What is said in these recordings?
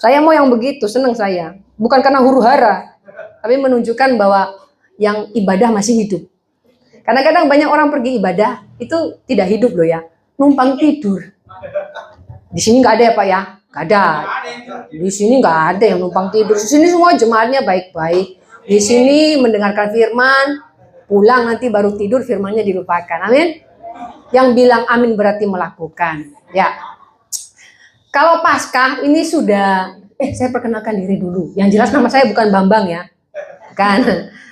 Saya mau yang begitu, senang saya. Bukan karena huru-hara, tapi menunjukkan bahwa yang ibadah masih hidup. Kadang-kadang banyak orang pergi ibadah, itu tidak hidup loh ya. Numpang tidur. Di sini nggak ada ya Pak ya? Nggak ada. Di sini nggak ada yang numpang tidur. Di sini semua jemaatnya baik-baik. Di sini mendengarkan firman, pulang nanti baru tidur, firmannya dilupakan. Amin. Yang bilang amin berarti melakukan. Ya. Kalau Paskah ini sudah, saya perkenalkan diri dulu. Yang jelas nama saya bukan Bambang ya. Kan,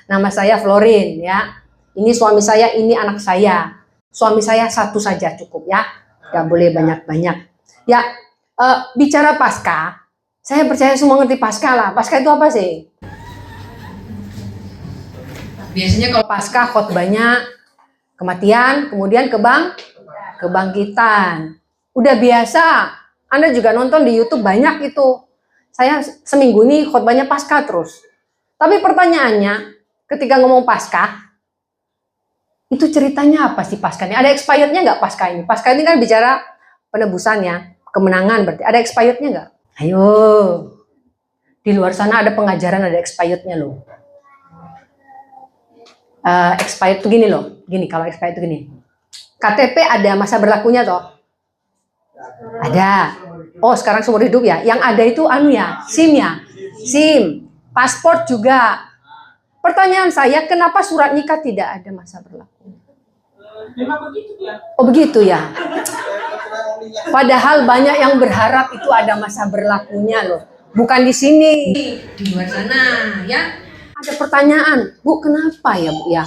nama saya Florin ya. Ini suami saya, ini anak saya. Suami saya satu saja cukup ya. Gak boleh banyak-banyak. Ya, bicara Paskah, saya percaya semua ngerti Paskah lah. Paskah itu apa sih? Biasanya kalau Paskah khotbahnya kematian, kemudian kebangkitan. Udah biasa. Anda juga nonton di YouTube banyak itu. Saya seminggu ini khotbahnya Paskah terus. Tapi pertanyaannya, ketika ngomong Paskah, itu ceritanya apa sih Paskah ini? Ada expirednya nggak Paskah ini? Paskah ini kan bicara penebusannya, kemenangan berarti. Ada expirednya nggak? Ayo, di luar sana ada pengajaran ada expirednya loh. Expired tuh gini loh, gini kalau expired tuh gini. KTP ada masa berlakunya toh? Ada. Oh sekarang seumur hidup ya. Yang ada itu SIM ya. SIM. Paspor juga. Pertanyaan saya, kenapa surat nikah tidak ada masa berlaku? Memang begitu ya. Oh begitu ya. Padahal banyak yang berharap itu ada masa berlakunya loh. Bukan di sini. Di luar sana ya. Ada pertanyaan, Bu kenapa ya Bu ya?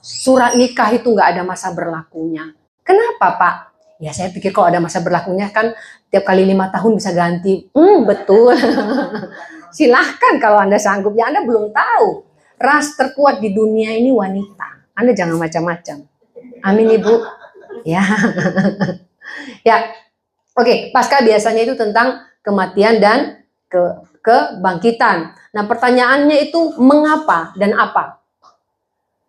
Surat nikah itu nggak ada masa berlakunya. Kenapa Pak? Ya saya pikir kalau ada masa berlakunya kan tiap kali 5 tahun bisa ganti. Betul. Silahkan kalau Anda sanggup. Ya Anda belum tahu. Ras terkuat di dunia ini wanita. Anda jangan macam-macam. Amin Ibu. Ya. Ya. Oke, Paskah biasanya itu tentang kematian dan kebangkitan. Nah, pertanyaannya itu mengapa dan apa?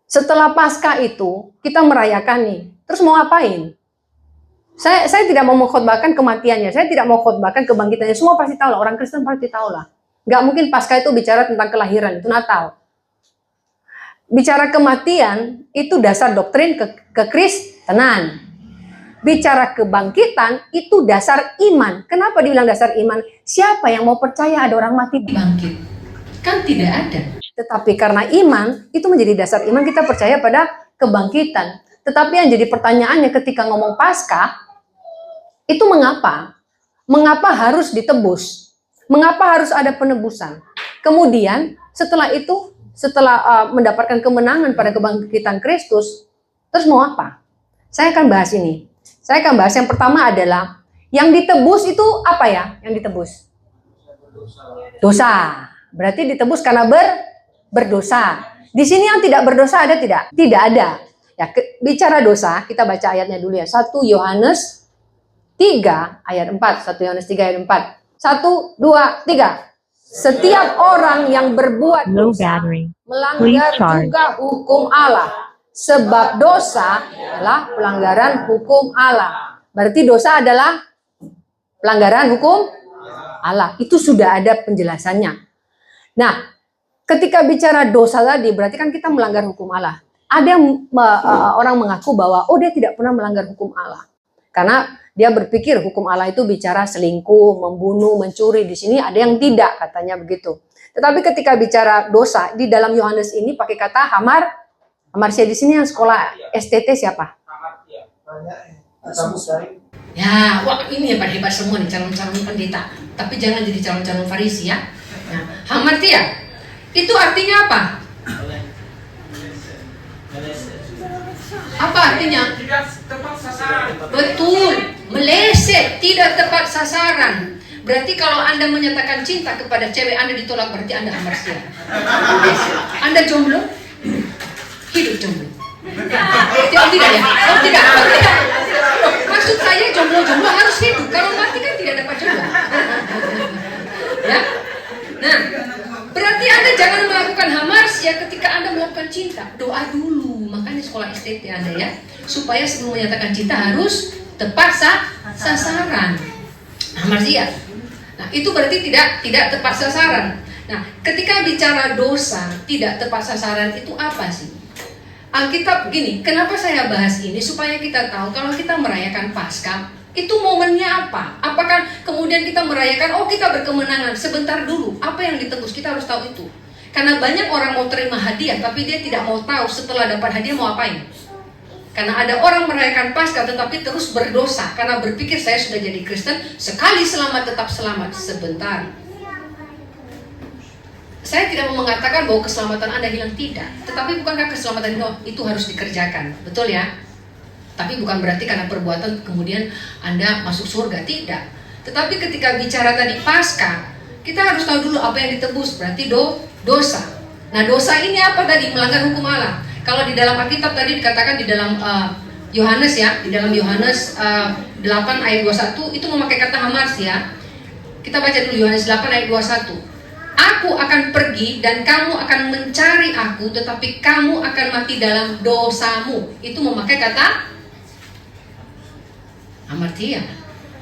Setelah Paskah itu kita merayakan nih. Terus mau ngapain? Saya tidak mau mengkhotbahkan kematiannya, saya tidak mau khotbahkan kebangkitannya. Semua pasti tahu lah, orang Kristen pasti tahu lah. Nggak mungkin Paskah itu bicara tentang kelahiran, itu Natal. Bicara kematian, itu dasar doktrin kekristenan. Bicara kebangkitan, itu dasar iman. Kenapa dibilang dasar iman? Siapa yang mau percaya ada orang mati bangkit? Kan tidak ada. Tetapi karena iman, itu menjadi dasar iman, kita percaya pada kebangkitan. Tetapi yang jadi pertanyaannya ketika ngomong Paskah, itu mengapa? Mengapa harus ditebus? Mengapa harus ada penebusan? Kemudian setelah itu, setelah mendapatkan kemenangan pada kebangkitan Kristus, terus mau apa? Saya akan bahas ini. Saya akan bahas yang pertama adalah, yang ditebus itu apa ya? Yang ditebus? Dosa. Berarti ditebus karena berdosa. Di sini yang tidak berdosa ada tidak? Tidak ada. Ya, bicara dosa, kita baca ayatnya dulu ya. 1 Yohanes 3 ayat 4. 1 Yohanes 3 ayat 4. 1, 2, 3. Setiap orang yang berbuat dosa melanggar juga hukum Allah. Sebab dosa adalah pelanggaran hukum Allah. Berarti dosa adalah pelanggaran hukum Allah. Itu sudah ada penjelasannya. Nah, ketika bicara dosa tadi, berarti kan kita melanggar hukum Allah. Ada orang mengaku bahwa dia tidak pernah melanggar hukum Allah. Karena dia berpikir hukum Allah itu bicara selingkuh, membunuh, mencuri. Di sini ada yang tidak, katanya begitu. Tetapi ketika bicara dosa, di dalam Yohanes ini pakai kata hamar. Hamarsia di sini yang sekolah STT siapa? Ya, wah ini hebat-hebat semua nih calon-calon pendeta. Tapi jangan jadi calon-calon Farisi ya. Nah, hamartia itu artinya apa? Apa artinya? Tidak tepat sasaran. Betul, meleset, tidak tepat sasaran. Berarti kalau Anda menyatakan cinta kepada cewek Anda ditolak, berarti Anda hamarsia. Anda jomblo? Hidup jomblo. Tidak ya? Tidak. Maksud saya jomblo harus hidup. Kalau mati kan tidak dapat jomblo. Ya? Nah, berarti Anda jangan melakukan hamarsia ketika Anda melakukan cinta. Doa dulu. Makanya sekolah STT Anda ya. Supaya sebelum menyatakan cinta harus tepat sasaran. Hamarsia. Nah, itu berarti tidak tepat sasaran. Nah, ketika bicara dosa tidak tepat sasaran itu apa sih? Alkitab begini, kenapa saya bahas ini? Supaya kita tahu kalau kita merayakan Paskah, itu momennya apa? Apakah kemudian kita merayakan, oh kita berkemenangan, sebentar dulu, apa yang ditebus, kita harus tahu itu. Karena banyak orang mau terima hadiah, tapi dia tidak mau tahu setelah dapat hadiah mau apain. Karena ada orang merayakan Paskah tetapi terus berdosa, karena berpikir saya sudah jadi Kristen, sekali selamat tetap selamat. Sebentar. Saya tidak mau mengatakan bahwa keselamatan Anda hilang, tidak. Tetapi bukankah keselamatan itu harus dikerjakan? Betul ya? Tapi bukan berarti karena perbuatan kemudian Anda masuk surga, tidak. Tetapi ketika bicara tadi Paskah, kita harus tahu dulu apa yang ditebus, berarti dosa. Nah, dosa ini apa tadi? Melanggar hukum Allah. Kalau di dalam Alkitab tadi dikatakan di dalam Yohanes ya, di dalam Yohanes 8 ayat 21 itu memakai kata hamartia. Kita baca dulu Yohanes 8 ayat 21. Aku akan pergi dan kamu akan mencari aku, tetapi kamu akan mati dalam dosamu. Itu memakai kata hamartia,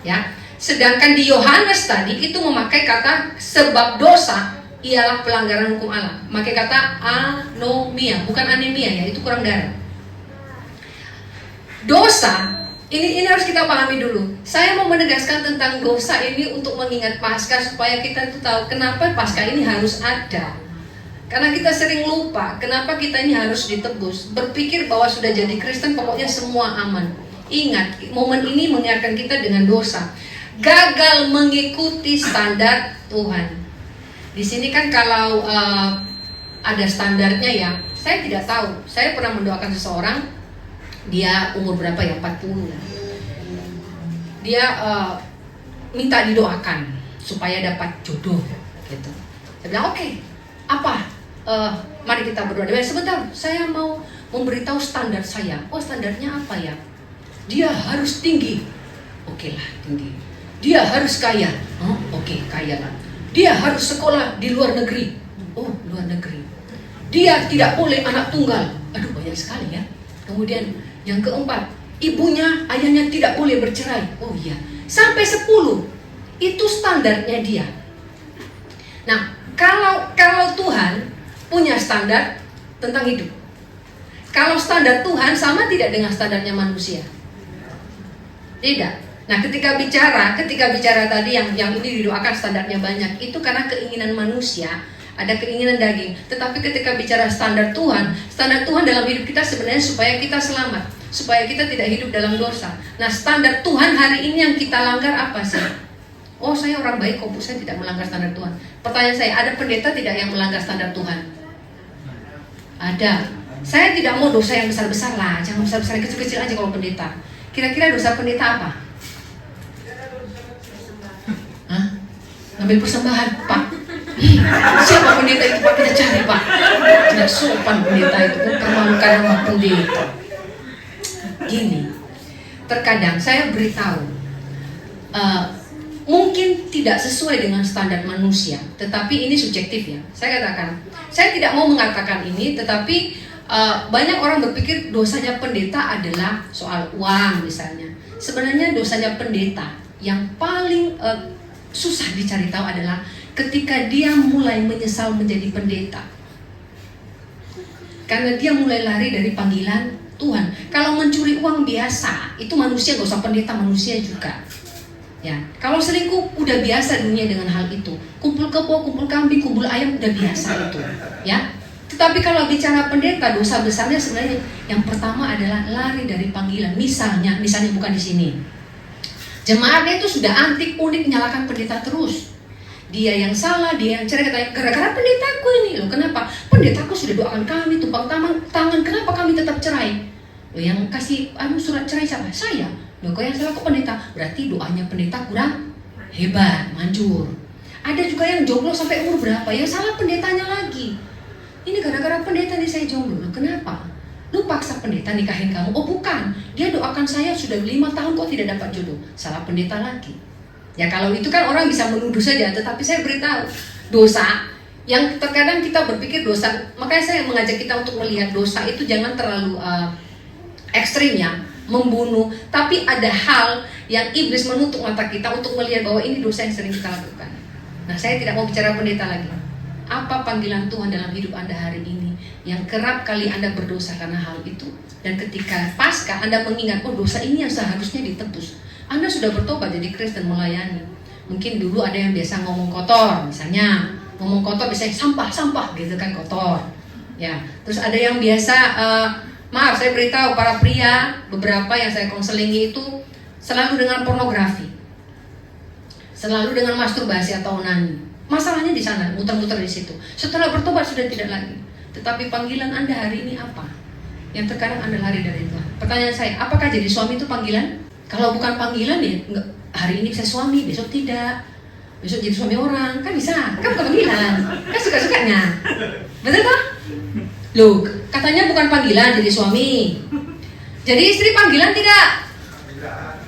ya. Sedangkan di Yohanes tadi itu memakai kata sebab dosa ialah pelanggaran hukum Allah. Memakai kata anomia, bukan anemia ya, itu kurang darah. Dosa ini harus kita pahami dulu. Saya mau menegaskan tentang dosa ini untuk mengingat Paskah supaya kita tuh tahu kenapa Paskah ini harus ada. Karena kita sering lupa kenapa kita ini harus ditebus. Berpikir bahwa sudah jadi Kristen pokoknya semua aman. Ingat, momen ini mengingatkan kita dengan dosa. Gagal mengikuti standar Tuhan. Di sini kan kalau ada standarnya ya, saya tidak tahu. Saya pernah mendoakan seseorang, dia umur berapa ya, 40 ya. Dia minta didoakan supaya dapat jodoh gitu. Saya bilang oke, apa? Mari kita berdoa. Dia bilang, sebentar, saya mau memberitahu standar saya. Oh, standarnya apa ya? Dia harus tinggi. Oke lah, tinggi. Dia harus kaya. Oh, oke, kaya lah. Dia harus sekolah di luar negeri. Oh, luar negeri. Dia tidak boleh anak tunggal. Aduh, banyak sekali ya. Kemudian yang keempat, ibunya, ayahnya tidak boleh bercerai. Oh iya, sampai 10. Itu standarnya dia. Nah, kalau Tuhan punya standar tentang hidup. Kalau standar Tuhan sama tidak dengan standarnya manusia? Tidak. Nah, ketika bicara tadi yang ini didoakan standarnya banyak, itu karena keinginan manusia, ada keinginan daging. Tetapi ketika bicara standar Tuhan dalam hidup kita sebenarnya supaya kita selamat, supaya kita tidak hidup dalam dosa. Nah, standar Tuhan hari ini yang kita langgar apa sih? Oh, saya orang baik kok, saya tidak melanggar standar Tuhan. Pertanyaan saya, ada pendeta tidak yang melanggar standar Tuhan? Ada. Saya tidak mau dosa yang besar-besar lah, jangan besar-besar, kecil-kecil aja kalau pendeta. Kira-kira dosa pendeta apa? Hah? Ngambil persembahan, Pak. Siapa pendeta itu, Pak? Kita cari, Pak. Tidak sopan pendeta itu, permalukan nama pendeta. Gini, terkadang saya beritahu, mungkin tidak sesuai dengan standar manusia, tetapi ini subjektif ya. Saya katakan, saya tidak mau mengatakan ini, tetapi banyak orang berpikir dosanya pendeta adalah soal uang misalnya. Sebenarnya dosanya pendeta yang paling susah dicari tahu adalah ketika dia mulai menyesal menjadi pendeta. Karena dia mulai lari dari panggilan Tuhan. Kalau mencuri uang biasa, itu manusia, gak usah pendeta, manusia juga. Ya, kalau selingkuh udah biasa dunia dengan hal itu. Kumpul kebo, kumpul kambing, kumpul ayam udah biasa itu. Ya. Tetapi kalau bicara pendeta, dosa besarnya sebenarnya yang pertama adalah lari dari panggilan. Misalnya bukan di sini. Jemaatnya itu sudah antik, unik, nyalakan pendeta terus. Dia yang salah, dia yang cerai, katanya gara-gara pendetaku ini loh. Kenapa? Pendetaku sudah doakan kami, tumpang tangan, kenapa kami tetap cerai? Loh, yang kasih surat cerai siapa? Saya. Loh, kok yang salah kok pendeta? Berarti doanya pendeta kurang hebat, manjur. Ada juga yang jomblo sampai umur berapa? Yang salah pendetanya lagi. Ini gara-gara pendeta nih saya jomblo. Loh, kenapa? Lu paksa pendeta nikahin kamu? Oh bukan, dia doakan saya sudah 5 tahun kok tidak dapat jodoh. Salah pendeta lagi. Ya kalau itu kan orang bisa menuduh saja, tetapi saya beritahu dosa yang terkadang kita berpikir dosa. Makanya saya mengajak kita untuk melihat dosa itu jangan terlalu ekstrim ya, membunuh. Tapi ada hal yang iblis menutup mata kita untuk melihat bahwa ini dosa yang sering kita lakukan. Nah, saya tidak mau bicara pendeta lagi. Apa panggilan Tuhan dalam hidup Anda hari ini yang kerap kali Anda berdosa karena hal itu? Dan ketika Paskah Anda mengingat, oh dosa ini yang seharusnya ditebus. Anda sudah bertobat jadi Kristen melayani. Mungkin dulu ada yang biasa ngomong kotor, misalnya ngomong kotor biasanya sampah gitu kan, kotor. Ya, terus ada yang biasa maaf saya beritahu para pria, beberapa yang saya konselingi itu selalu dengan pornografi, selalu dengan masturbasi atau onani. Masalahnya di sana, muter-muter di situ. Setelah bertobat sudah tidak lagi. Tetapi panggilan Anda hari ini apa? Yang terkadang Anda lari dari Tuhan. Pertanyaan saya, apakah jadi suami itu panggilan? Kalau bukan panggilan ya, hari ini bisa suami, besok tidak. Besok jadi suami orang, kan bisa. Kan bukan panggilan, kan suka-sukanya. Betul tak? Loh, katanya bukan panggilan jadi suami. Jadi istri panggilan tidak?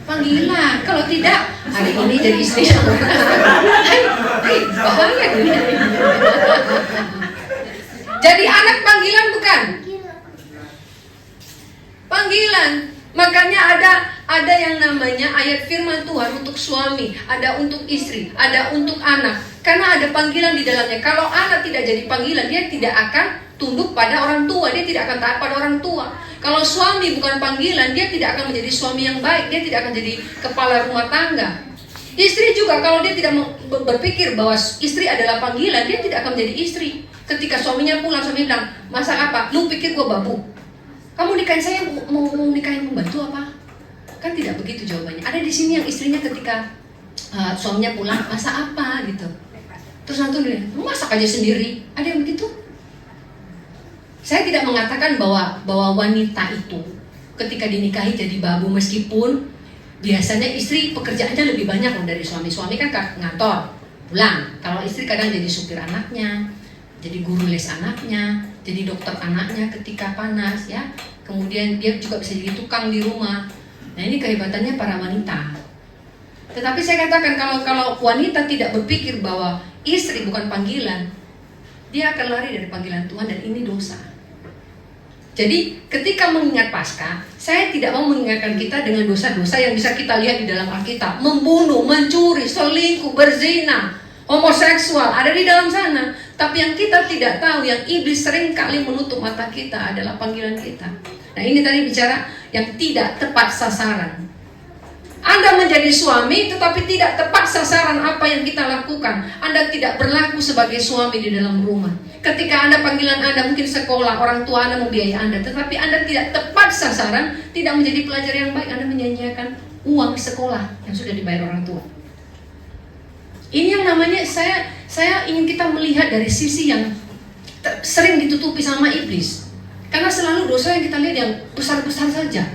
Panggilan. Kalau tidak, hari ini jadi istri orang. Bahaya dunia ini. Jadi anak panggilan bukan? Panggilan. Makanya ada yang namanya ayat firman Tuhan untuk suami, ada untuk istri, ada untuk anak. Karena ada panggilan di dalamnya. Kalau anak tidak jadi panggilan, dia tidak akan tunduk pada orang tua, dia tidak akan taat pada orang tua. Kalau suami bukan panggilan, dia tidak akan menjadi suami yang baik, dia tidak akan jadi kepala rumah tangga. Istri juga kalau dia tidak berpikir bahwa istri adalah panggilan, dia tidak akan menjadi istri. Ketika suaminya pulang, suami bilang, masak apa? Lu pikir gua babu? Kamu nikahin saya mau nikahin pembantu apa? Kan tidak begitu jawabannya. Ada di sini yang istrinya ketika suaminya pulang, masak apa gitu. Terus nanti dia, lu masak aja sendiri. Ada yang begitu? Saya tidak mengatakan bahwa wanita itu ketika dinikahi jadi babu, meskipun biasanya istri pekerjaannya lebih banyak loh dari suami. Suami kan ngantor, pulang. Kalau istri kadang jadi supir anaknya, jadi guru les anaknya, jadi dokter anaknya ketika panas ya. Kemudian dia juga bisa jadi tukang di rumah. Nah, ini kehebatannya para wanita. Tetapi saya katakan kalau wanita tidak berpikir bahwa istri bukan panggilan, dia akan lari dari panggilan Tuhan dan ini dosa. Jadi ketika mengingat Paskah, saya tidak mau mengingatkan kita dengan dosa-dosa yang bisa kita lihat di dalam Alkitab. Membunuh, mencuri, selingkuh, berzina, homoseksual, ada di dalam sana. Tapi yang kita tidak tahu, yang iblis sering kali menutup mata kita adalah panggilan kita. Nah, ini tadi bicara yang tidak tepat sasaran. Anda menjadi suami tetapi tidak tepat sasaran apa yang kita lakukan. Anda tidak berlaku sebagai suami di dalam rumah. Ketika Anda panggilan Anda mungkin sekolah, orang tua Anda membiayai Anda, tetapi Anda tidak tepat sasaran, tidak menjadi pelajar yang baik, Anda menyanyiakan uang sekolah yang sudah dibayar orang tua. Ini yang namanya saya ingin kita melihat dari sisi yang sering ditutupi sama iblis. Karena selalu dosa yang kita lihat yang besar-besar saja.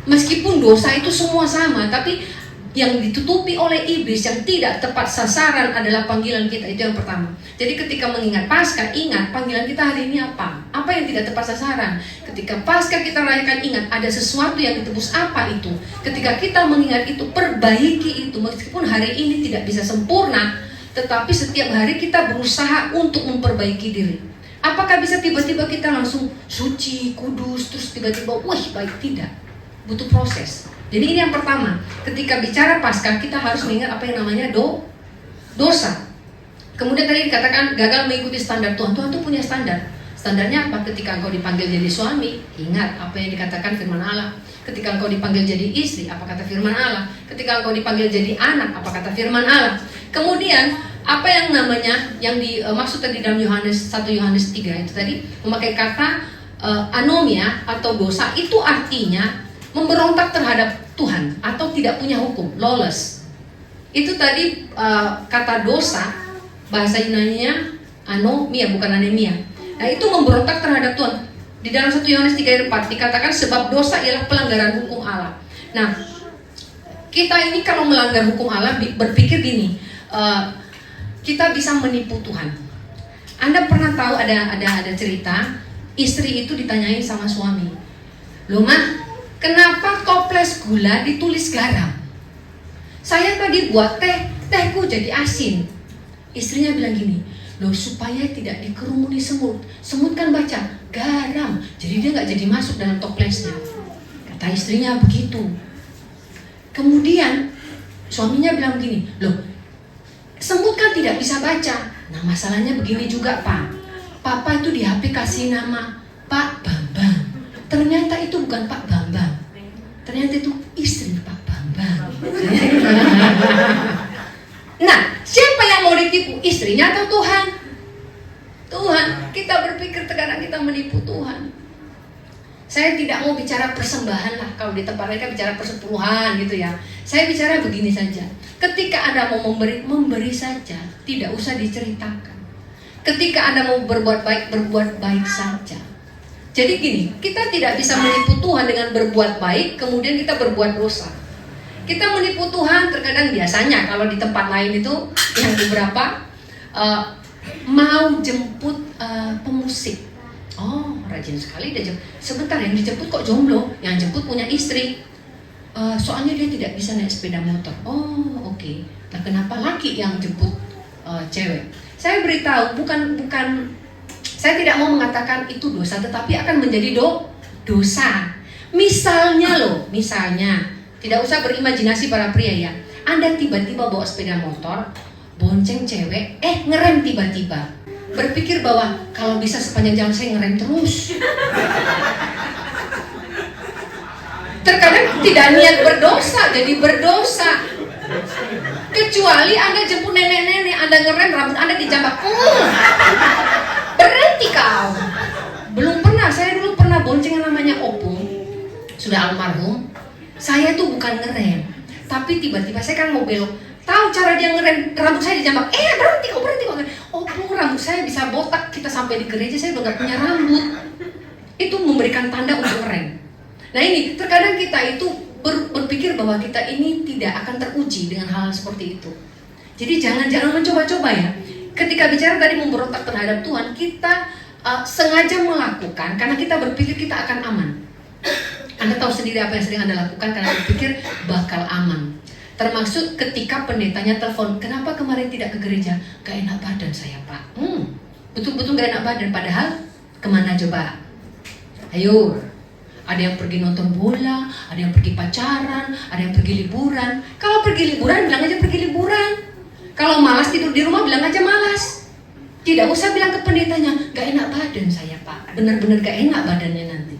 Meskipun dosa itu semua sama, tapi yang ditutupi oleh iblis yang tidak tepat sasaran adalah panggilan kita. Itu yang pertama. Jadi ketika mengingat Paskah, ingat panggilan kita hari ini apa? Apa yang tidak tepat sasaran? Ketika Paskah kita rayakan, ingat ada sesuatu yang ditebus. Apa itu? Ketika kita mengingat itu, perbaiki itu. Meskipun hari ini tidak bisa sempurna, tetapi setiap hari kita berusaha untuk memperbaiki diri. Apakah bisa tiba-tiba kita langsung suci, kudus, terus tiba-tiba wah baik? Tidak. Butuh proses. Jadi ini yang pertama. Ketika bicara Paskah, kita harus mengingat apa yang namanya dosa. Kemudian tadi dikatakan gagal mengikuti standar Tuhan. Tuhan itu punya standar. Standarnya apa? Ketika engkau dipanggil jadi suami, ingat apa yang dikatakan firman Allah. Ketika engkau dipanggil jadi istri, apa kata firman Allah. Ketika engkau dipanggil jadi anak, apa kata firman Allah. Kemudian apa yang namanya yang dimaksud tadi dalam 1 Yohanes 3 itu tadi memakai kata anomia atau dosa, itu artinya memberontak terhadap Tuhan atau tidak punya hukum, lawless. Itu tadi kata dosa, bahasa Yunaninya anomia, bukan anemia. Nah, itu memberontak terhadap Tuhan. Di dalam 1 Yohanes 3 ayat 4 dikatakan sebab dosa ialah pelanggaran hukum Allah. Nah, kita ini kalau melanggar hukum Allah berpikir gini, kita bisa menipu Tuhan. Anda pernah tahu ada cerita istri itu ditanyain sama suami, "Loh mah, kenapa toples gula ditulis garam? Saya tadi buat tehku jadi asin." Istrinya bilang gini, "Loh supaya tidak dikerumuni semut. Semut kan baca garam, jadi dia nggak jadi masuk dalam toplesnya." Kata istrinya begitu. Kemudian suaminya bilang gini, loh semut kan tidak bisa baca. Nah masalahnya begini juga Pak, Papa itu di HP kasih nama Pak Bambang. Ternyata itu bukan Pak Bambang, ternyata itu istri Pak Bambang. Nah siapa yang mau ditipu, istrinya atau Tuhan? Tuhan. Kita berpikir terkadang kita menipu Tuhan. Saya tidak mau bicara persembahan lah, kalau di tempat mereka bicara persepuluhan gitu ya. Saya bicara begini saja, ketika Anda mau memberi, memberi saja, tidak usah diceritakan. Ketika Anda mau berbuat baik saja. Jadi gini, kita tidak bisa menipu Tuhan dengan berbuat baik, kemudian kita berbuat dosa. Kita menipu Tuhan terkadang biasanya kalau di tempat lain itu, yang beberapa mau jemput pemusik. Oh, rajin sekali dia jemput. Sebentar, yang dijemput kok jomblo, yang jemput punya istri. Soalnya dia tidak bisa naik sepeda motor. Oh, oke. Nah, kenapa laki yang jemput cewek? Saya beritahu, bukan saya tidak mau mengatakan itu dosa, tetapi akan menjadi dosa. Misalnya tidak usah berimajinasi para pria ya. Anda tiba-tiba bawa sepeda motor, bonceng cewek, ngerem tiba-tiba. Berpikir bahwa kalau bisa sepanjang jalan saya ngerem terus. Terkadang tidak niat berdosa, jadi berdosa. Kecuali Anda jemput nenek-nenek, Anda ngerem, rambut Anda dijambak. Berhenti kau. Belum pernah, saya dulu pernah bonceng yang namanya Opung, sudah almarhum. Saya tuh bukan ngerem, tapi tiba-tiba saya kan mau belok. Tahu cara dia ngerem, rambut saya dijambak. Berhenti kok. Oh, rambut saya bisa botak. Kita sampai di gereja saya udah gak punya rambut. Itu memberikan tanda untuk ngerem. Nah ini, terkadang kita itu berpikir bahwa kita ini tidak akan teruji dengan hal seperti itu. Jadi jangan mencoba-coba ya. Ketika bicara tadi memberontak terhadap Tuhan, kita sengaja melakukan karena kita berpikir kita akan aman. Anda tahu sendiri apa yang sering Anda lakukan karena berpikir bakal aman. Termasuk ketika pendetanya telepon, kenapa kemarin tidak ke gereja? Gak enak badan saya Pak. Betul-betul gak enak badan. Padahal kemana coba? Ayo, ada yang pergi nonton bola, ada yang pergi pacaran, ada yang pergi liburan. Kalau pergi liburan bilang aja pergi liburan. Kalau malas tidur di rumah bilang aja malas. Tidak usah bilang ke pendetanya, gak enak badan saya Pak. Benar-benar gak enak badannya nanti.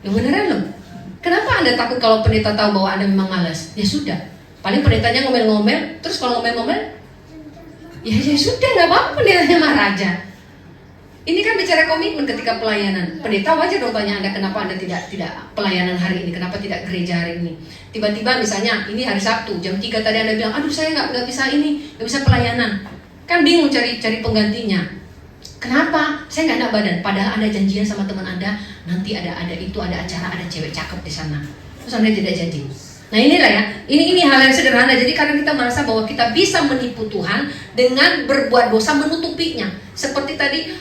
Yang beneran loh. Kenapa Anda takut kalau pendeta tahu bahwa Anda memang malas? Ya sudah, paling pendetanya ngomel-ngomel, terus kalau ngomel-ngomel, ya sudah, nggak apa-apa pendetanya marah aja. Ini kan bicara komitmen ketika pelayanan. Pendeta wajar dong tanya Anda, kenapa Anda tidak pelayanan hari ini, kenapa tidak gereja hari ini. Tiba-tiba misalnya, ini hari Sabtu, jam 3 tadi Anda bilang, aduh saya nggak bisa ini, nggak bisa pelayanan. Kan bingung cari penggantinya. Kenapa? Saya nggak enak badan. Padahal Anda janjian sama teman Anda, nanti ada itu, ada acara, ada cewek cakep di sana. Terus Anda tidak jadi. Nah inilah ya, ini hal yang sederhana. Jadi karena kita merasa bahwa kita bisa menipu Tuhan dengan berbuat dosa menutupinya. Seperti tadi,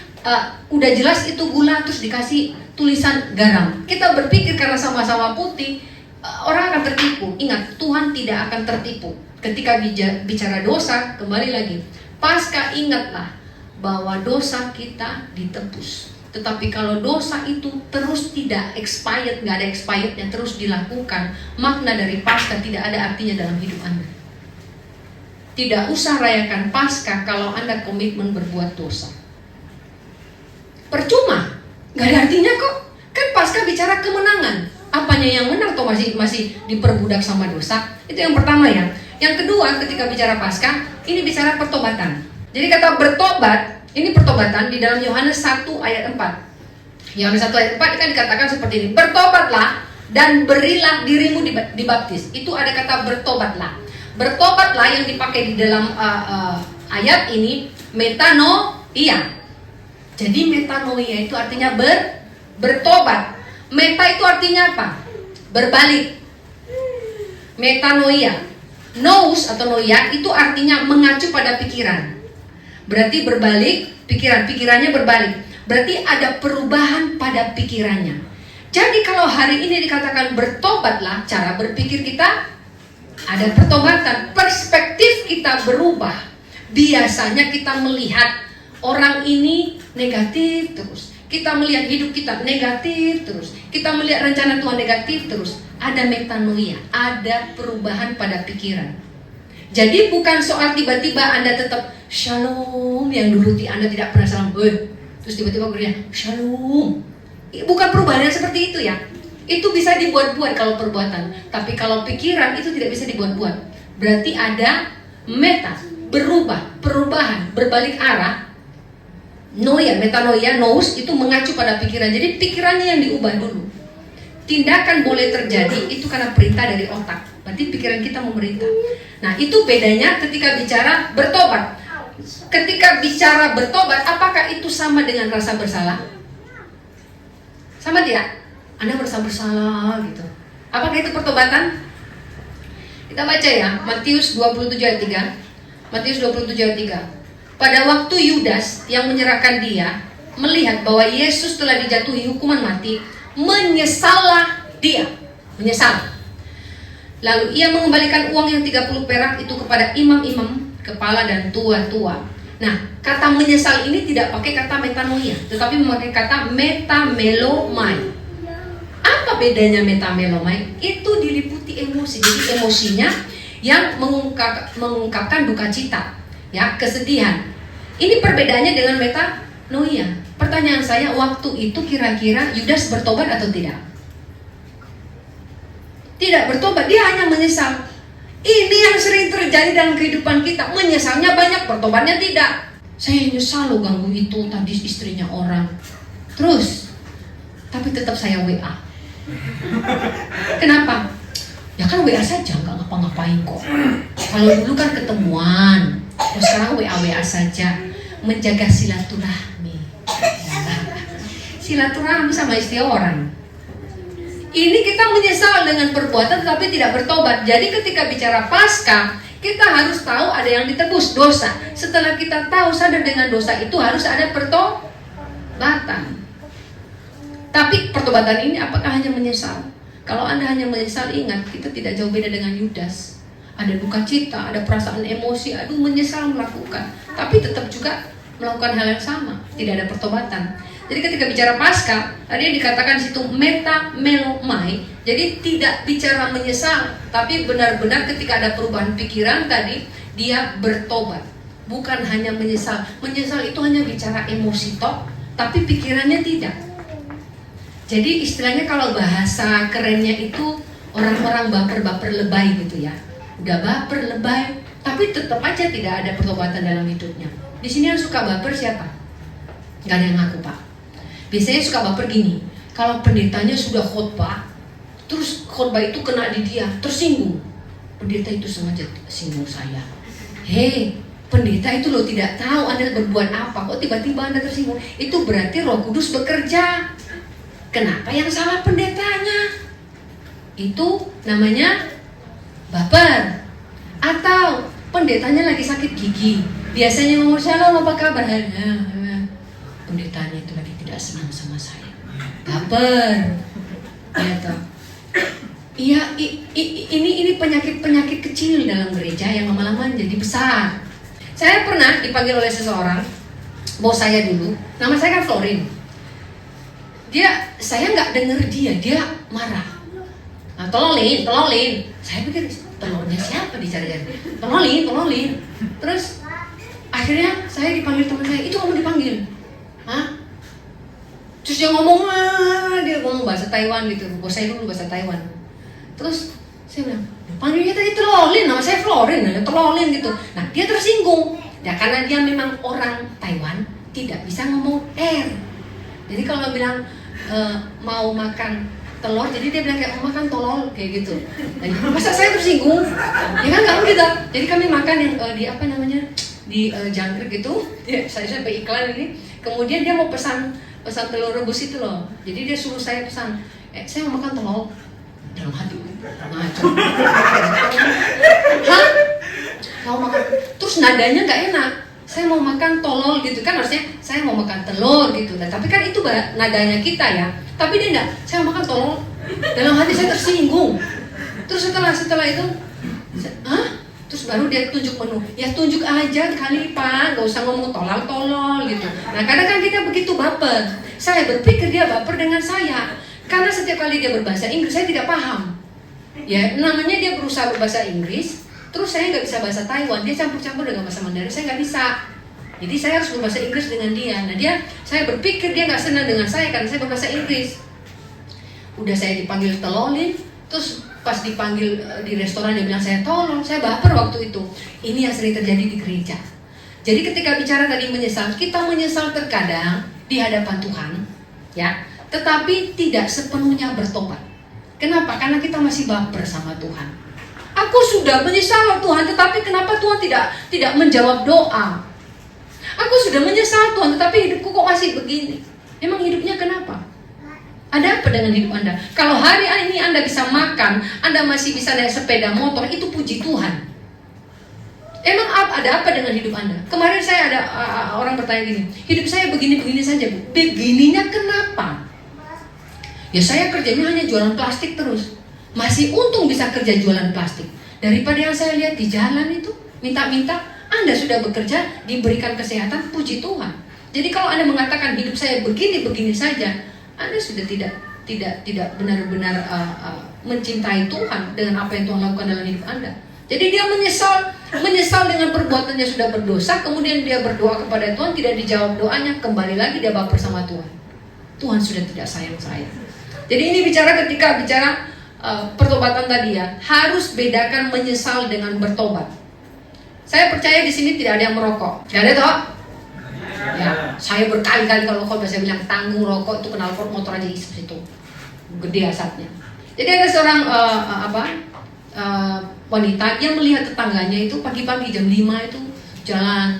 udah jelas itu gula, terus dikasih tulisan garam. Kita berpikir karena sama-sama putih, orang akan tertipu. Ingat, Tuhan tidak akan tertipu. Ketika bicara dosa, kembali lagi, pasca ingatlah bahwa dosa kita ditebus. Tetapi kalau dosa itu terus tidak expired, nggak ada expirednya, terus dilakukan, makna dari Paskah tidak ada artinya dalam hidup Anda. Tidak usah rayakan Paskah kalau Anda komitmen berbuat dosa. Percuma, nggak ada artinya kok. Kan Paskah bicara kemenangan. Apanya yang menang atau masih diperbudak sama dosa? Itu yang pertama ya. Yang kedua, ketika bicara Paskah, ini bicara pertobatan. Jadi kata bertobat, ini pertobatan di dalam Yohanes 1 ayat 4. Yohanes 1 ayat 4 kan dikatakan seperti ini. Bertobatlah dan berilah dirimu dibaptis. Itu ada kata bertobatlah. Bertobatlah yang dipakai di dalam ayat ini metanoia. Jadi metanoia itu artinya bertobat. Meta itu artinya apa? Berbalik. Metanoia. Nous atau noia itu artinya mengacu pada pikiran. Berarti berbalik, pikirannya berbalik. Berarti ada perubahan pada pikirannya. Jadi kalau hari ini dikatakan bertobatlah, cara berpikir kita ada pertobatan. Perspektif kita berubah. Biasanya kita melihat orang ini negatif terus. Kita melihat hidup kita negatif terus. Kita melihat rencana Tuhan negatif terus. ada metanoia, ada perubahan pada pikiran. Jadi bukan soal tiba-tiba Anda tetap shalom, yang dulu Anda tidak pernah salam, terus tiba-tiba berkata shalom. Bukan perubahan yang seperti itu ya. Itu bisa dibuat-buat kalau perbuatan, tapi kalau pikiran itu tidak bisa dibuat-buat. Berarti ada meta, berubah, perubahan, berbalik arah. Noia, metanoia, nous itu mengacu pada pikiran. Jadi pikirannya yang diubah dulu. Tindakan boleh terjadi itu karena perintah dari otak. Berarti pikiran kita memerintah. Nah, itu bedanya ketika bicara bertobat. Ketika bicara bertobat, apakah itu sama dengan rasa bersalah? Sama tidak? Anda merasa bersalah gitu. Apakah itu pertobatan? Kita baca ya, Matius 27 ayat 3. Matius 27 ayat 3. Pada waktu Yudas yang menyerahkan dia melihat bahwa Yesus telah dijatuhi hukuman mati, menyesallah dia. Menyesal. Lalu ia mengembalikan uang yang 30 perak itu kepada imam-imam, kepala dan tua-tua. Nah, kata menyesal ini tidak pakai kata metanoia, tetapi memakai kata metamelomai. Apa bedanya metamelomai? Itu diliputi emosi. Jadi emosinya yang mengungkapkan duka cita, ya, kesedihan. Ini perbedaannya dengan metanoia. Pertanyaan saya, waktu itu kira-kira Yudas bertobat atau tidak? Tidak bertobat, dia hanya menyesal. Ini yang sering terjadi dalam kehidupan kita. Menyesalnya banyak, bertobatnya tidak. Saya nyesal loh ganggu itu tadi istrinya orang. Terus, tapi tetap saya WA. Kenapa? Ya kan WA saja, nggak ngapa-ngapain kok. Kalau dulu kan ketemuan, terus sekarang WA saja. Menjaga silaturahmi. Silaturahmi sama istri orang. Ini kita menyesal dengan perbuatan tapi tidak bertobat. Jadi ketika bicara pasca, kita harus tahu ada yang ditebus, dosa. Setelah kita tahu sadar dengan dosa itu harus ada pertobatan. Tapi pertobatan ini apakah hanya menyesal? Kalau Anda hanya menyesal, ingat kita tidak jauh beda dengan Yudas. Ada duka cita, ada perasaan emosi, aduh menyesal melakukan. Tapi tetap juga melakukan hal yang sama, tidak ada pertobatan. Jadi ketika bicara pasca, tadi dikatakan di situ metamelomai. Jadi tidak bicara menyesal, tapi benar-benar ketika ada perubahan pikiran tadi, dia bertobat. Bukan hanya menyesal. Menyesal itu hanya bicara emosi toh, tapi pikirannya tidak. Jadi istilahnya kalau bahasa kerennya itu orang-orang baper-baper lebay gitu ya. Udah baper, lebay, tapi tetap aja tidak ada pertobatan dalam hidupnya. Di sini yang suka baper siapa? Gak ada yang ngaku, Pak. Biasanya suka baper gini, kalau pendetanya sudah khotbah, terus khotbah itu kena di dia, tersinggung. Pendeta itu sengaja singgung saya. Hei, pendeta itu loh tidak tahu Anda berbuat apa, kok tiba-tiba Anda tersinggung. Itu berarti Roh Kudus bekerja. Kenapa yang salah pendetanya? Itu namanya baper. Atau pendetanya lagi sakit gigi, biasanya ngomong shalom apa kabar? Pendetanya itu lagi tidak senang sama saya. Baper. Gitu. Iya, ini penyakit-penyakit kecil dalam gereja yang lama-lama jadi besar. Saya pernah dipanggil oleh seseorang, bos saya dulu, nama saya kan Florin. Saya nggak denger dia marah. Nah, tololin. Saya pikir telurnya siapa dicari-cari. Tololin. Terus akhirnya saya dipanggil teman saya, itu kamu dipanggil. Hah? Terus dia ngomong bahasa Taiwan gitu. Bos saya dulu bahasa Taiwan. Terus saya bilang, panggilnya tadi telolin, nama saya Florin, telolin gitu. Nah, dia tersinggung. Ya karena dia memang orang Taiwan, tidak bisa ngomong R. Jadi kalau bilang mau makan telur, jadi dia bilang kayak mau makan tolol kayak gitu. Jadi, masa saya tersinggung? Ya kan nggak gitu. Jadi kami makan yang di apa namanya di jangkrik gitu. Ya, saya sampai iklan ini. Kemudian dia mau pesan telur rebus itu loh. Jadi dia suruh saya pesan. Saya mau makan telur. Dalam hati ngaco. Hah? Mau makan? Terus nadanya nggak enak. Saya mau makan tolol gitu kan, harusnya saya mau makan telur gitu. Nah, tapi kan itu nadanya kita ya. Tapi dia enggak, saya mau makan tolol. Dalam hati saya tersinggung. Terus setelah itu, hah? Terus baru dia tunjuk menu. Ya tunjuk aja kali Pak, nggak usah ngomong tolol gitu. Nah kadang kan kita begitu baper. Saya berpikir dia baper dengan saya, karena setiap kali dia berbahasa Inggris saya tidak paham. Ya namanya dia berusaha berbahasa Inggris, terus saya nggak bisa bahasa Taiwan, dia campur-campur dengan bahasa Mandarin, saya nggak bisa. Jadi saya harus berbahasa Inggris dengan dia. Nah saya berpikir dia nggak senang dengan saya karena saya berbahasa Inggris. Udah saya dipanggil telolin, terus pas dipanggil di restoran dia bilang saya tolong, saya baper waktu itu. Ini yang sering terjadi di gereja. Jadi ketika bicara tadi menyesal, kita menyesal terkadang di hadapan Tuhan, ya, tetapi tidak sepenuhnya bertobat. Kenapa? Karena kita masih baper sama Tuhan. Aku sudah menyesal Tuhan, tetapi kenapa Tuhan tidak menjawab doa? Aku sudah menyesal Tuhan, tetapi hidupku kok masih begini. Emang hidupnya kenapa? Ada apa dengan hidup Anda? Kalau hari ini Anda bisa makan, Anda masih bisa naik sepeda motor, itu puji Tuhan. Emang ada apa dengan hidup Anda? Kemarin saya ada orang bertanya gini, hidup saya begini-begini saja Bu. Begininya kenapa? Ya saya kerjanya hanya jualan plastik terus. Masih untung bisa kerja jualan plastik. Daripada yang saya lihat di jalan itu, minta-minta, Anda sudah bekerja, diberikan kesehatan, puji Tuhan. Jadi kalau Anda mengatakan hidup saya begini-begini saja, Anda sudah tidak benar-benar mencintai Tuhan dengan apa yang Tuhan lakukan dalam hidup Anda. Jadi dia menyesal dengan perbuatannya sudah berdosa, kemudian dia berdoa kepada Tuhan, tidak dijawab doanya, kembali lagi dia baper sama Tuhan. Tuhan sudah tidak sayang saya. Jadi ini ketika bicara pertobatan tadi ya, harus bedakan menyesal dengan bertobat. Saya percaya di sini tidak ada yang merokok. Tidak ada toh? Ya, saya berkali-kali kalau saya bilang tanggung rokok itu knalpot motor aja isi situ. Gede asapnya. Jadi ada seorang wanita yang melihat tetangganya itu pagi-pagi jam 5 itu jalan.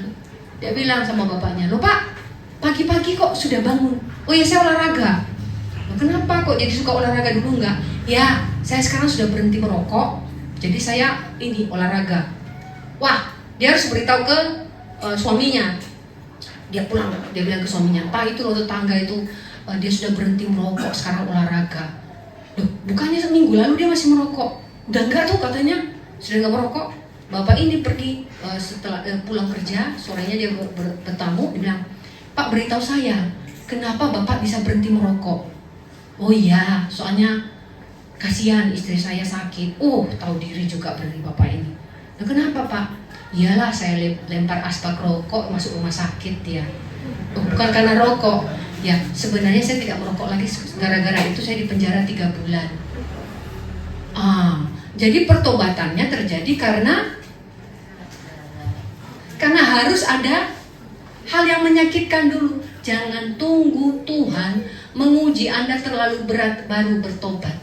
Dia bilang sama bapaknya, "Loh Pak, pagi-pagi kok sudah bangun?" "Oh ya saya olahraga." "Loh, kenapa kok jadi suka olahraga dulu enggak?" "Ya, saya sekarang sudah berhenti merokok. Jadi saya ini olahraga." Wah, dia harus beritahu ke suaminya. Dia pulang, dia bilang ke suaminya, "Pak, itu loh tetangga itu dia sudah berhenti merokok, sekarang olahraga." "Loh, bukannya seminggu lalu dia masih merokok?" "Udah enggak tuh katanya, sudah enggak merokok." Bapak ini pergi setelah pulang kerja, sorenya dia bertamu, dia bilang, "Pak, beritahu saya, kenapa Bapak bisa berhenti merokok?" "Oh iya, soalnya kasihan istri saya sakit." "Oh, tahu diri juga berarti Bapak ini." "Nah, kenapa Pak?" "Iyalah, saya lempar asbak rokok masuk rumah sakit ya." "Oh, bukan karena rokok." "Ya, sebenarnya saya tidak merokok lagi, gara-gara itu saya dipenjara 3 bulan." Jadi pertobatannya terjadi karena harus ada hal yang menyakitkan dulu. Jangan tunggu Tuhan menguji Anda terlalu berat baru bertobat.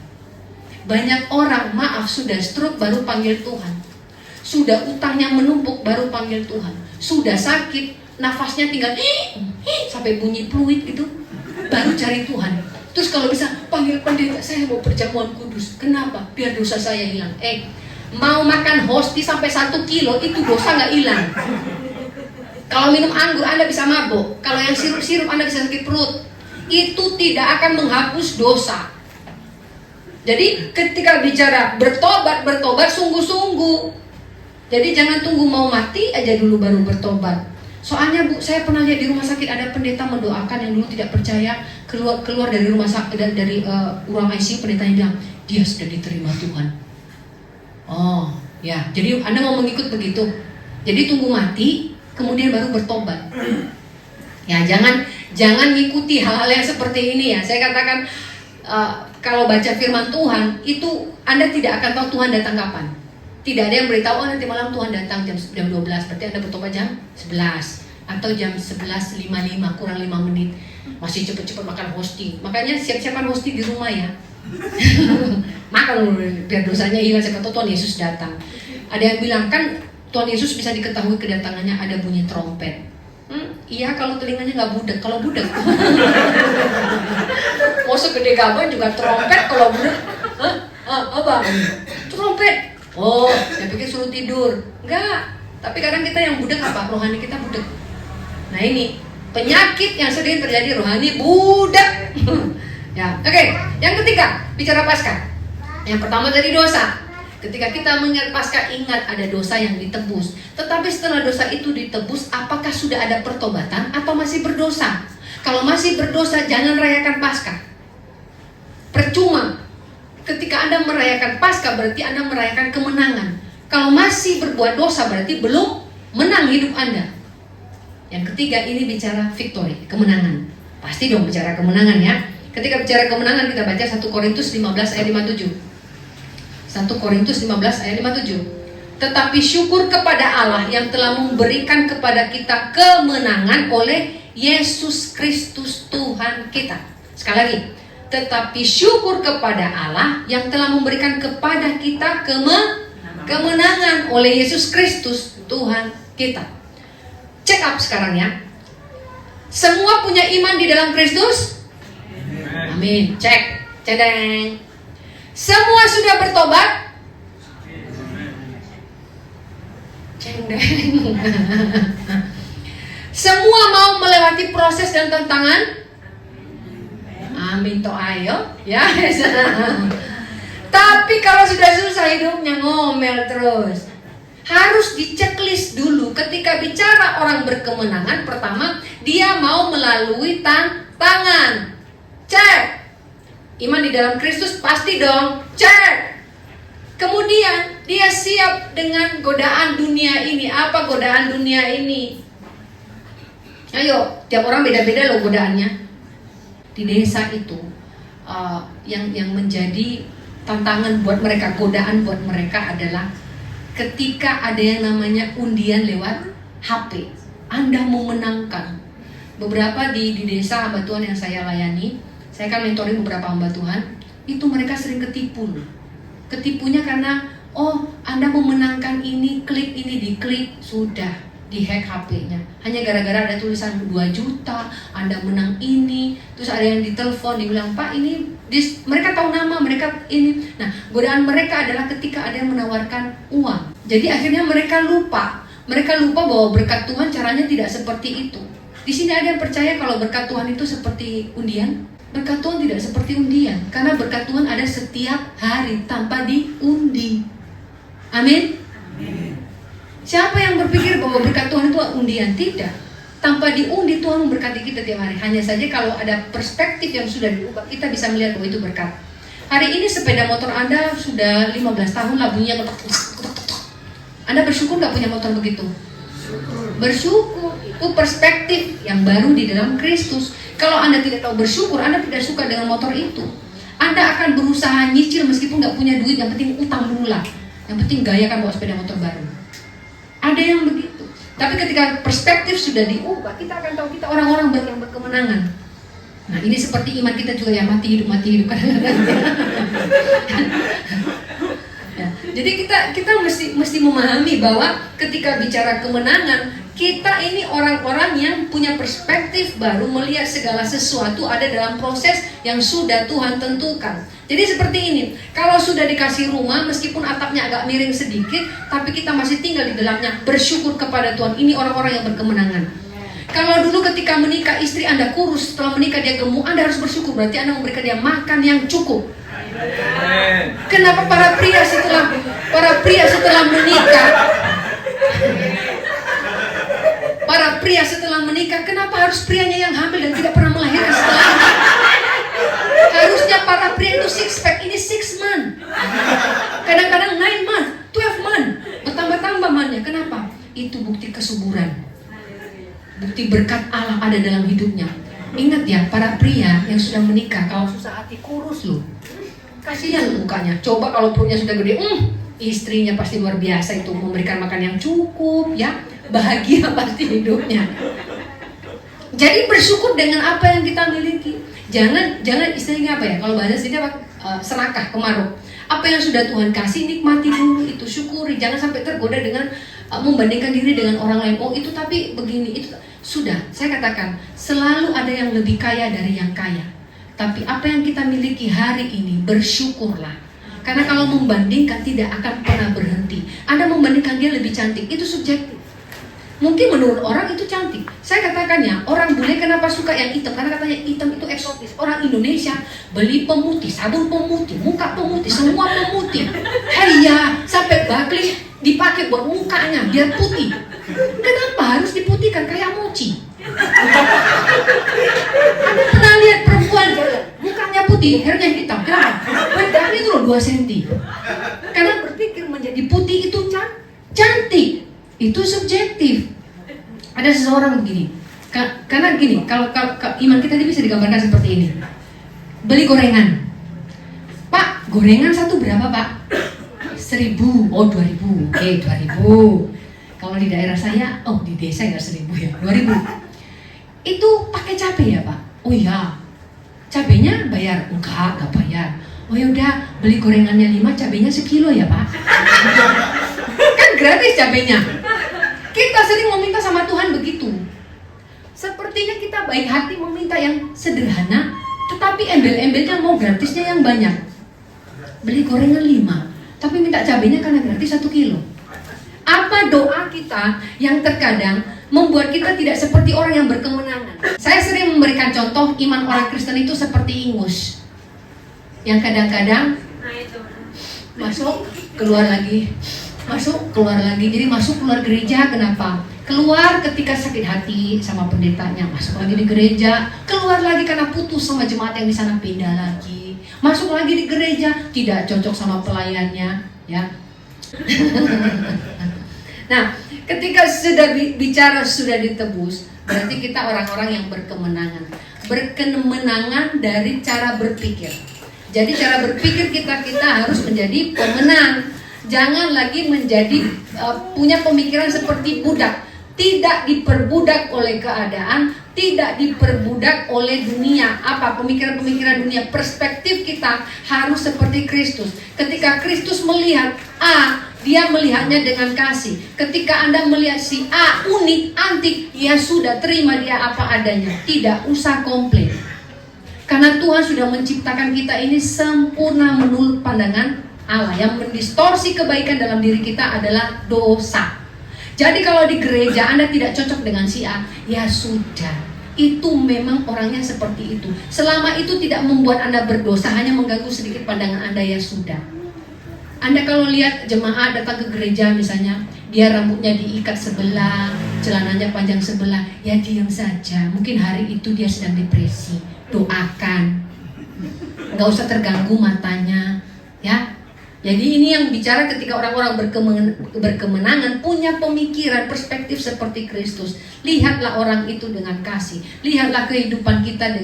Banyak orang, maaf, sudah stroke baru panggil Tuhan. Sudah utangnya menumpuk baru panggil Tuhan. Sudah sakit, nafasnya tinggal sampai bunyi fluid itu, baru cari Tuhan. Terus kalau bisa panggil pendeta, "Saya mau perjamuan kudus." "Kenapa?" "Biar dosa saya hilang." Mau makan hosti sampai 1 kilo itu dosa nggak hilang. Kalau minum anggur Anda bisa mabuk. Kalau yang sirup-sirup Anda bisa sakit perut. Itu tidak akan menghapus dosa. Jadi ketika bicara bertobat sungguh-sungguh. Jadi jangan tunggu mau mati aja dulu baru bertobat. Soalnya Bu, saya pernah lihat di rumah sakit ada pendeta mendoakan yang dulu tidak percaya, keluar dari rumah sakit, dari ruang ICU, pendetanya bilang, "Dia sudah diterima Tuhan." Oh ya, jadi Anda mau mengikut begitu. Jadi tunggu mati kemudian baru bertobat. Ya, jangan ngikuti hal-hal yang seperti ini ya. Saya katakan kalau baca firman Tuhan itu Anda tidak akan tahu Tuhan datang kapan. Tidak ada yang beritahu, "Oh nanti malam Tuhan datang jam 12, berarti Anda bertobat jam 11 atau jam 11.55 kurang 5 menit. Masih cepet-cepet makan hosti." Makanya siap-siapan hosti di rumah ya. Makan biar dosanya hilang, siapa tahu Tuhan Yesus datang. Ada yang bilang kan Tuhan Yesus bisa diketahui kedatangannya ada bunyi trompet. Iya kalau telinganya nggak budek, kalau budek. Mau segede gaban juga trompet kalau budek. Apa? Trompet. Oh, saya pikir suruh tidur. Enggak. Tapi kadang kita yang budek apa? Rohani kita budek. Nah ini penyakit yang sering terjadi, rohani budek. Ya, oke. Yang ketiga, bicara Paskah. Yang pertama dari dosa. Ketika kita mengingat Paskah, ingat ada dosa yang ditebus. Tetapi setelah dosa itu ditebus, apakah sudah ada pertobatan atau masih berdosa? Kalau masih berdosa, jangan rayakan Paskah. Percuma. Ketika Anda merayakan Paskah berarti Anda merayakan kemenangan. Kalau masih berbuat dosa berarti belum menang hidup Anda. Yang ketiga ini bicara victory, kemenangan. Pasti dong bicara kemenangan ya. Ketika bicara kemenangan kita baca 1 Korintus 15 ayat 57. 1 Korintus 15 ayat 57. Tetapi syukur kepada Allah yang telah memberikan kepada kita kemenangan oleh Yesus Kristus Tuhan kita. Sekali lagi. Tetapi syukur kepada Allah yang telah memberikan kepada kita kemenangan oleh Yesus Kristus Tuhan kita. Check up sekarang ya. Semua punya iman di dalam Kristus? Amin. Cek. Cedeng. Semua sudah bertobat? Cedeng. Semua mau melewati proses dan tantangan? Amin toh ayo ya. Tapi kalau sudah susah hidupnya ngomel terus. Harus diceklis dulu. Ketika bicara orang berkemenangan, pertama dia mau melalui tantangan. Cek. Iman di dalam Kristus pasti dong. Cek. Kemudian dia siap dengan godaan dunia ini. Apa godaan dunia ini? Ayo, tiap orang beda-beda loh godaannya. Di desa itu yang menjadi tantangan buat mereka, godaan buat mereka adalah ketika ada yang namanya undian lewat HP. Anda memenangkan. Beberapa di desa hamba Tuhan yang saya layani, saya kan mentoring beberapa hamba Tuhan, itu mereka sering ketipu. Ketipunya karena Anda memenangkan ini, klik ini, diklik, sudah dihack HP-nya. Hanya gara-gara ada tulisan 2 juta, Anda menang ini. Terus ada yang ditelepon, dibilang, Pak ini, mereka tahu nama, mereka ini. Nah, godaan mereka adalah ketika ada yang menawarkan uang. Jadi akhirnya mereka lupa. Mereka lupa bahwa berkat Tuhan caranya tidak seperti itu. Di sini ada yang percaya kalau berkat Tuhan itu seperti undian. Berkat Tuhan tidak seperti undian. Karena berkat Tuhan ada setiap hari tanpa diundi. Amin. Siapa yang berpikir bahwa berkat Tuhan itu undian? Tidak. Tanpa diundi Tuhan memberkati kita tiap hari. Hanya saja kalau ada perspektif yang sudah diubah, kita bisa melihat bahwa itu berkat. Hari ini sepeda motor Anda sudah 15 tahun lah bunyinya ketok. Anda bersyukur gak punya motor begitu? Bersyukur. Itu perspektif yang baru di dalam Kristus. Kalau Anda tidak tahu bersyukur, Anda tidak suka dengan motor itu. Anda akan berusaha nyicil meskipun gak punya duit. Yang penting utang dulu lah. Yang penting gaya kan bawa sepeda motor baru. Ada yang begitu. Tapi ketika perspektif sudah diubah, kita akan tahu kita orang-orang yang berkemenangan. Nah, ini seperti iman kita juga ya, mati hidup kadang-kadang. Ya, jadi kita mesti memahami bahwa ketika bicara kemenangan, kita ini orang-orang yang punya perspektif baru, melihat segala sesuatu ada dalam proses yang sudah Tuhan tentukan. Jadi seperti ini, kalau sudah dikasih rumah, meskipun atapnya agak miring sedikit, tapi kita masih tinggal di dalamnya, bersyukur kepada Tuhan. Ini orang-orang yang berkemenangan. Kalau dulu ketika menikah, istri Anda kurus, setelah menikah dia gemuk, Anda harus bersyukur, berarti Anda memberikan dia makan yang cukup. Kenapa para pria setelah menikah, kenapa harus prianya yang hamil dan tidak pernah melahirkan setelahnya? Harusnya para pria itu 6 pack, ini 6 month. Kadang-kadang 9 month, 12 month. Bertambah-tambah monthnya. Kenapa? Itu bukti kesuburan. Bukti berkat Allah ada dalam hidupnya. Ingat ya, para pria yang sudah menikah, kalau susah hati kurus loh. Kasihan mukanya. Coba kalau perutnya sudah gede, istrinya pasti luar biasa itu, memberikan makan yang cukup, ya, bahagia pasti hidupnya. Jadi bersyukur dengan apa yang kita miliki. Jangan istilahnya apa ya? Kalau bahasa sini apa? Serakah, kemaruk. Apa yang sudah Tuhan kasih, nikmati dulu itu, syukuri. Jangan sampai tergoda dengan membandingkan diri dengan orang lain. Oh itu tapi begini, itu sudah. Saya katakan selalu ada yang lebih kaya dari yang kaya. Tapi apa yang kita miliki hari ini, bersyukurlah. Karena kalau membandingkan tidak akan pernah berhenti. Anda membandingkan dia lebih cantik, itu subjektif. Mungkin menurut orang itu cantik. Saya katakan ya, orang bule kenapa suka yang hitam? Karena katanya hitam itu eksotis. Orang Indonesia beli pemutih, sabun pemutih, muka pemutih, semua pemutih. Iya, sampai baklis dipakai buat mukanya biar putih. Kenapa harus diputihkan kayak mochi? Anda pernah lihat perempuan mukanya putih, hairnya hitam? Kenapa? Dari itu loh, 2 cm. Karena berpikir menjadi putih itu cantik. Itu subjektif. Ada seseorang begini. Karena gini, kalau iman kita bisa digambarkan seperti ini. Beli gorengan. Pak, gorengan satu berapa, Pak? 1.000. Oh, 2.000. Oke, 2.000. Kalau di daerah saya, oh di desa nggak 1.000 ya, 2.000. Itu pakai cabai ya, Pak? Oh iya. Cabainya bayar? Enggak bayar. Oh yaudah, beli gorengannya 5, cabainya sekilo ya, Pak? Kan gratis cabainya. Kita sering meminta sama Tuhan begitu. Sepertinya kita baik hati meminta yang sederhana, tetapi embel-embelnya mau gratisnya yang banyak. Beli gorengan 5, tapi minta cabainya karena gratis 1 kilo. Apa doa kita yang terkadang membuat kita tidak seperti orang yang berkemenangan? Saya sering memberikan contoh iman orang Kristen itu seperti ingus, yang kadang-kadang masuk keluar lagi, masuk keluar lagi. Jadi masuk keluar gereja, kenapa? Keluar ketika sakit hati sama pendetanya, masuk lagi di gereja, keluar lagi karena putus sama jemaat yang di sana, pindah lagi, masuk lagi di gereja, tidak cocok sama pelayannya, ya. Nah, ketika sudah bicara sudah ditebus, berarti kita orang-orang yang berkemenangan. Berkemenangan dari cara berpikir. Jadi cara berpikir kita harus menjadi pemenang. Jangan lagi menjadi punya pemikiran seperti budak. Tidak diperbudak oleh keadaan, tidak diperbudak oleh dunia. Apa? Pemikiran-pemikiran dunia. Perspektif kita harus seperti Kristus. Ketika Kristus melihat A, dia melihatnya dengan kasih. Ketika Anda melihat si A unik, antik, ya sudah, terima dia apa adanya. Tidak usah komplain. Karena Tuhan sudah menciptakan kita ini sempurna menurut pandangan Allah. Yang mendistorsi kebaikan dalam diri kita adalah dosa. Jadi kalau di gereja Anda tidak cocok dengan si A, ya sudah. Itu memang orangnya seperti itu. Selama itu tidak membuat Anda berdosa, hanya mengganggu sedikit pandangan Anda, ya sudah. Anda kalau lihat jemaat datang ke gereja misalnya, dia rambutnya diikat sebelah, celananya panjang sebelah, ya diam saja. Mungkin hari itu dia sedang depresi. Doakan, nggak usah terganggu matanya, ya. Jadi ini yang bicara ketika orang-orang berkemenangan, punya pemikiran, perspektif seperti Kristus. Lihatlah orang itu dengan kasih. Lihatlah kehidupan kita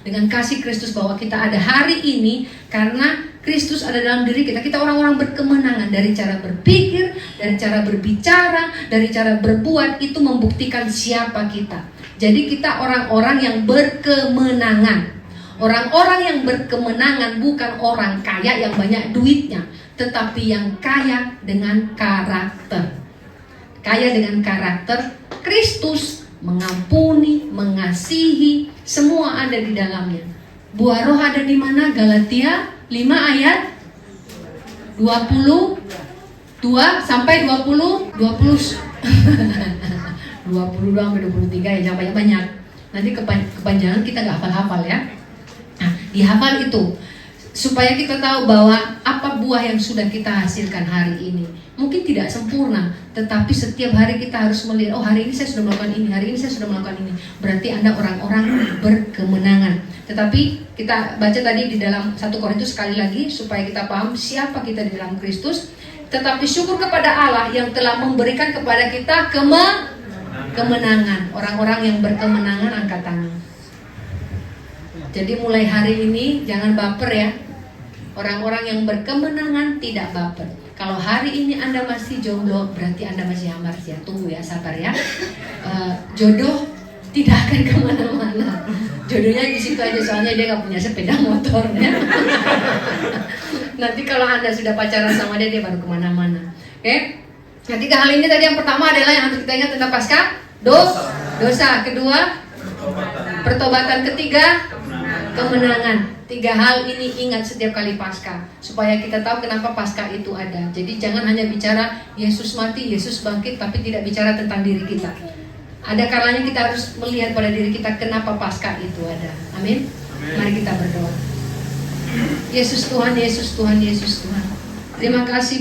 dengan kasih Kristus, bahwa kita ada hari ini karena Kristus ada dalam diri kita. Kita orang-orang berkemenangan dari cara berpikir, dari cara berbicara, dari cara berbuat. Itu membuktikan siapa kita. Jadi kita orang-orang yang berkemenangan. Orang-orang yang berkemenangan bukan orang kaya yang banyak duitnya, tetapi yang kaya dengan karakter. Kaya dengan karakter. Kristus mengampuni, mengasihi, semua ada di dalamnya. Buah roh ada di mana? Galatia 5 ayat 22 sampai 20 22 sampai 23 ya, jangan banyak-banyak. Nanti kepanjangan kita nggak hafal-hafal ya. Nah, dihafal itu supaya kita tahu bahwa apa buah yang sudah kita hasilkan hari ini. Mungkin tidak sempurna, tetapi setiap hari kita harus melihat, oh hari ini saya sudah melakukan ini, hari ini saya sudah melakukan ini. Berarti Anda orang-orang berkemenangan. Tetapi kita baca tadi di dalam 1 Korintus sekali lagi supaya kita paham siapa kita di dalam Kristus. Tetapi syukur kepada Allah yang telah memberikan kepada kita kemenangan. Orang-orang yang berkemenangan angkat tangan. Jadi mulai hari ini jangan baper ya. Orang-orang yang berkemenangan tidak baper. Kalau hari ini Anda masih jomblo, berarti Anda masih hambar ya. Tunggu ya, sabar ya. Jodoh tidak akan kemana-mana. Jodohnya di situ aja, soalnya dia nggak punya sepeda motor ya. Nanti kalau Anda sudah pacaran sama dia baru kemana-mana. Oke? Nah, 3 hal ini tadi, yang pertama adalah yang harus kita ingat tentang pasca dosa. Kedua, pertobatan. Ketiga, kemenangan. 3 hal ini ingat setiap kali Paskah, supaya kita tahu kenapa Paskah itu ada. Jadi jangan hanya bicara Yesus mati, Yesus bangkit, tapi tidak bicara tentang diri kita. Ada kalanya kita harus melihat pada diri kita kenapa Paskah itu ada. Amin. Mari kita berdoa. Yesus Tuhan, Yesus Tuhan, Yesus Tuhan. Terima kasih.